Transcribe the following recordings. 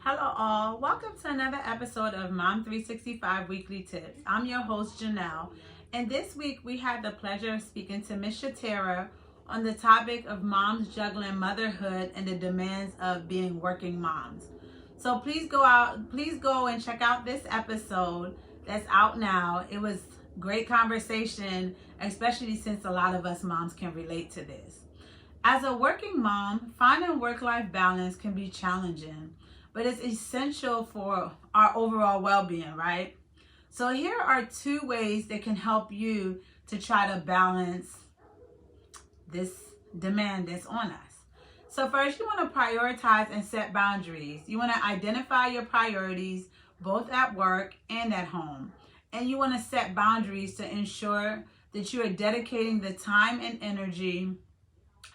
Hello all, welcome to another episode of Mom 365 Weekly Tips. I'm your host Janelle, and this week we had the pleasure of speaking to Miss Shatera on the topic of moms juggling motherhood and the demands of being working moms. So please go and check out this episode that's out now. It was great conversation, especially since a lot of us moms can relate to this. As a working mom, finding work-life balance can be challenging, but it's essential for our overall well-being, right? So here are 2 ways that can help you to try to balance this demand that's on us. So first, you want to prioritize and set boundaries. You want to identify your priorities both at work and at home. And you want to set boundaries to ensure that you are dedicating the time and energy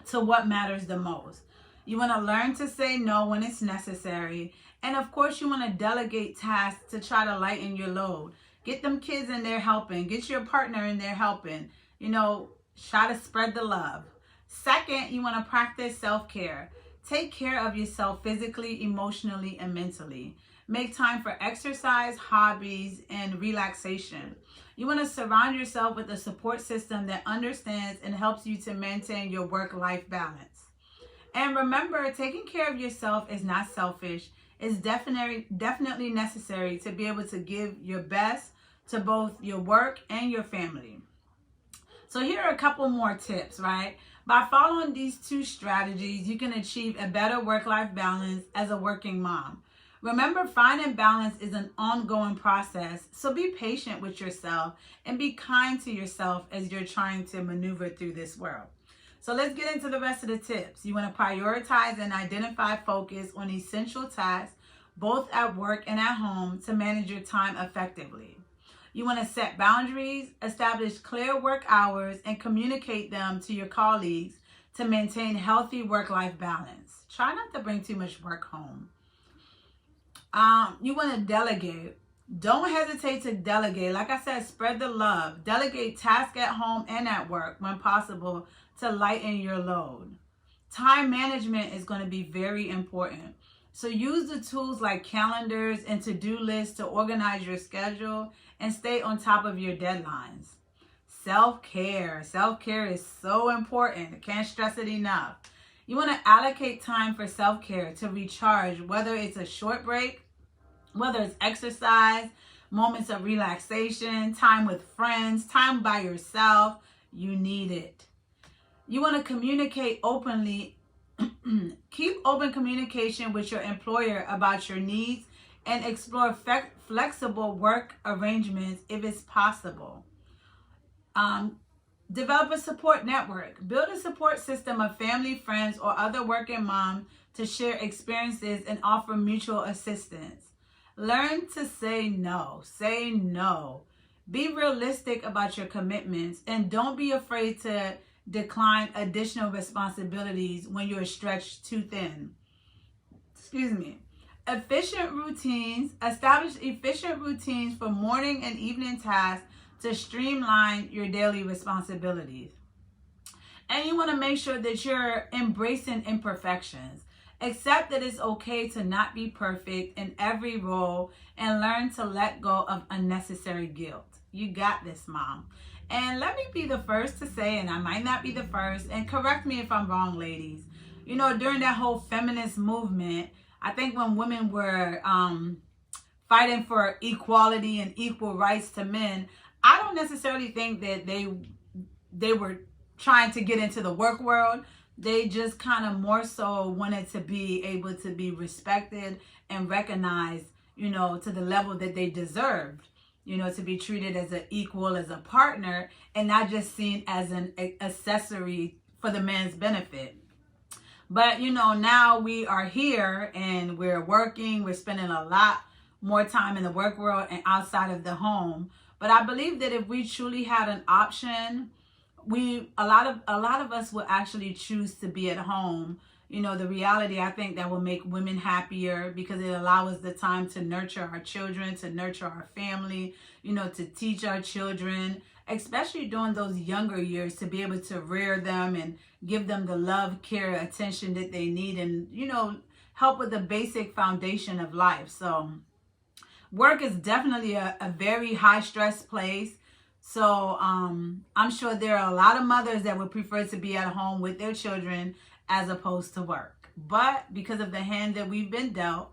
to what matters the most. You want to learn to say no when it's necessary. And of course, you want to delegate tasks to try to lighten your load. Get them kids in there helping. Get your partner in there helping. Try to spread the love. Second, you want to practice self-care. Take care of yourself physically, emotionally, and mentally. Make time for exercise, hobbies, and relaxation. You want to surround yourself with a support system that understands and helps you to maintain your work-life balance. And remember, taking care of yourself is not selfish. It's definitely necessary to be able to give your best to both your work and your family. So here are a couple more tips, right? By following these 2 strategies, you can achieve a better work-life balance as a working mom. Remember, finding balance is an ongoing process, so be patient with yourself and be kind to yourself as you're trying to maneuver through this world. So let's get into the rest of the tips. You want to prioritize and identify focus on essential tasks, both at work and at home, to manage your time effectively. You want to set boundaries, establish clear work hours, and communicate them to your colleagues to maintain healthy work-life balance. Try not to bring too much work home. You want to delegate. Don't hesitate to delegate. Like I said, spread the love. Delegate tasks at home and at work when possible to lighten your load. Time management is going to be very important. So use the tools like calendars and to-do lists to organize your schedule and stay on top of your deadlines. Self-care. Self-care is so important. I can't stress it enough. You want to allocate time for self-care to recharge, whether it's a short break, whether it's exercise, moments of relaxation, time with friends, time by yourself. You need it. You want to communicate openly. Keep open communication with your employer about your needs and explore flexible work arrangements if it's possible. Develop a support network. Build a support system of family, friends, or other working moms to share experiences and offer mutual assistance. Learn to say no. Say no. Be realistic about your commitments and don't be afraid to decline additional responsibilities when you're stretched too thin. Establish efficient routines for morning and evening tasks to streamline your daily responsibilities. And you want to make sure that you're embracing imperfections. Accept that it's okay to not be perfect in every role and learn to let go of unnecessary guilt. You got this, Mom. And let me be the first to say, and I might not be the first, and correct me if I'm wrong, ladies. During that whole feminist movement, I think when women were fighting for equality and equal rights to men, I don't necessarily think that they were trying to get into the work world. They just kind of more so wanted to be able to be respected and recognized, to the level that they deserved. To be treated as an equal, as a partner, and not just seen as an accessory for the man's benefit. But, now we are here and we're working, we're spending a lot more time in the work world and outside of the home. But I believe that if we truly had an option, a lot of us will actually choose to be at home. The reality, I think, that will make women happier because it allows us the time to nurture our children, to nurture our family, to teach our children, especially during those younger years, to be able to rear them and give them the love, care, attention that they need, and, help with the basic foundation of life. So work is definitely a very high stress place. So I'm sure there are a lot of mothers that would prefer to be at home with their children as opposed to work. But because of the hand that we've been dealt,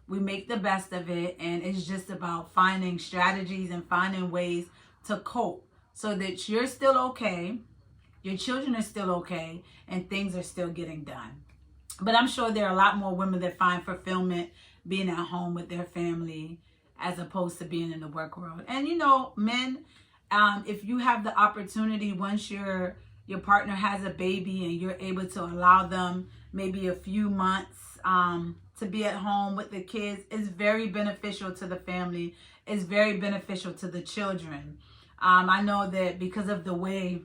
we make the best of it. And it's just about finding strategies and finding ways to cope so that you're still okay, your children are still okay, and things are still getting done. But I'm sure there are a lot more women that find fulfillment being at home with their family as opposed to being in the work world. And you know, men, if you have the opportunity, once your partner has a baby and you're able to allow them maybe a few months to be at home with the kids, it's very beneficial to the family. It's very beneficial to the children. I know that because of the way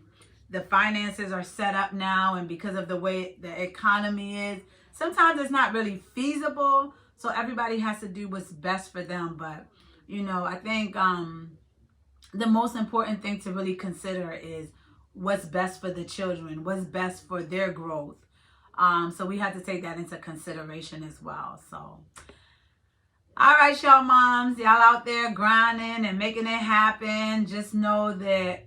the finances are set up now and because of the way the economy is, sometimes it's not really feasible. So everybody has to do what's best for them. But, you know, I think the most important thing to really consider is what's best for the children, what's best for their growth. So we have to take that into consideration as well. So, all right, y'all moms, y'all out there grinding and making it happen. Just know that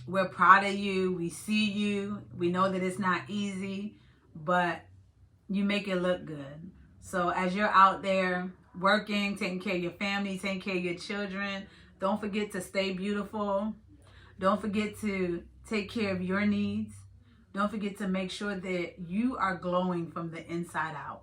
we're proud of you. We see you. We know that it's not easy, but you make it look good. So as you're out there working, taking care of your family, taking care of your children, don't forget to stay beautiful. Don't forget to take care of your needs. Don't forget to make sure that you are glowing from the inside out.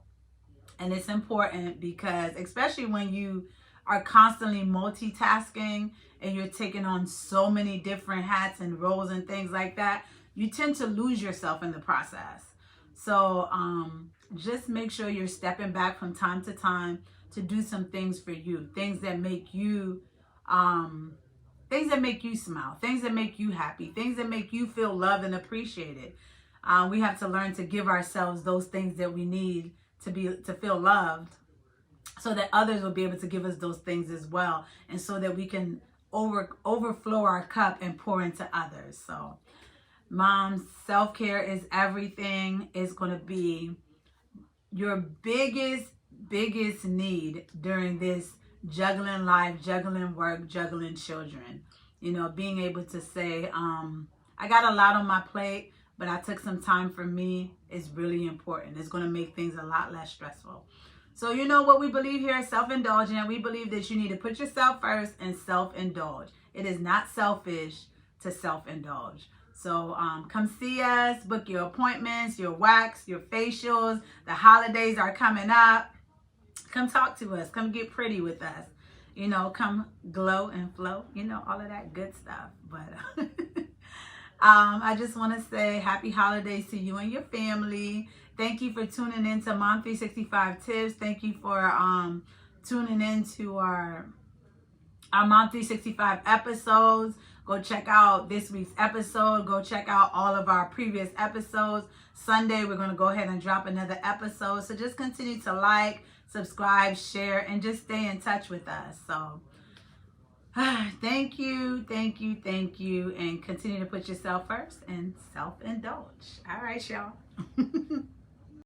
And it's important because especially when you are constantly multitasking and you're taking on so many different hats and roles and things like that, you tend to lose yourself in the process. So just make sure you're stepping back from time to time to do some things for you, things that make you smile, things that make you happy, things that make you feel loved and appreciated. We have to learn to give ourselves those things that we need to feel loved, so that others will be able to give us those things as well, and so that we can overflow our cup and pour into others. So moms, self-care is everything. It's going to be your biggest need during this juggling life, juggling work, juggling children. You know, being able to say, I got a lot on my plate, but I took some time for me is really important. It's going to make things a lot less stressful. So you know what we believe here is self-indulgent. We believe that you need to put yourself first and self-indulge. It is not selfish to self-indulge. So come see us, book your appointments, your wax, your facials. The holidays are coming up. Come talk to us. Come get pretty with us. You know, come glow and flow. You know, all of that good stuff. But I just want to say happy holidays to you and your family. Thank you for tuning in to Mom 365 Tips. Thank you for tuning in to our Mom 365 episodes. Go check out this week's episode. Go check out all of our previous episodes. Sunday, we're going to go ahead and drop another episode. So just continue to like, subscribe, share, and just stay in touch with us. So thank you, and continue to put yourself first and self-indulge. All right, y'all.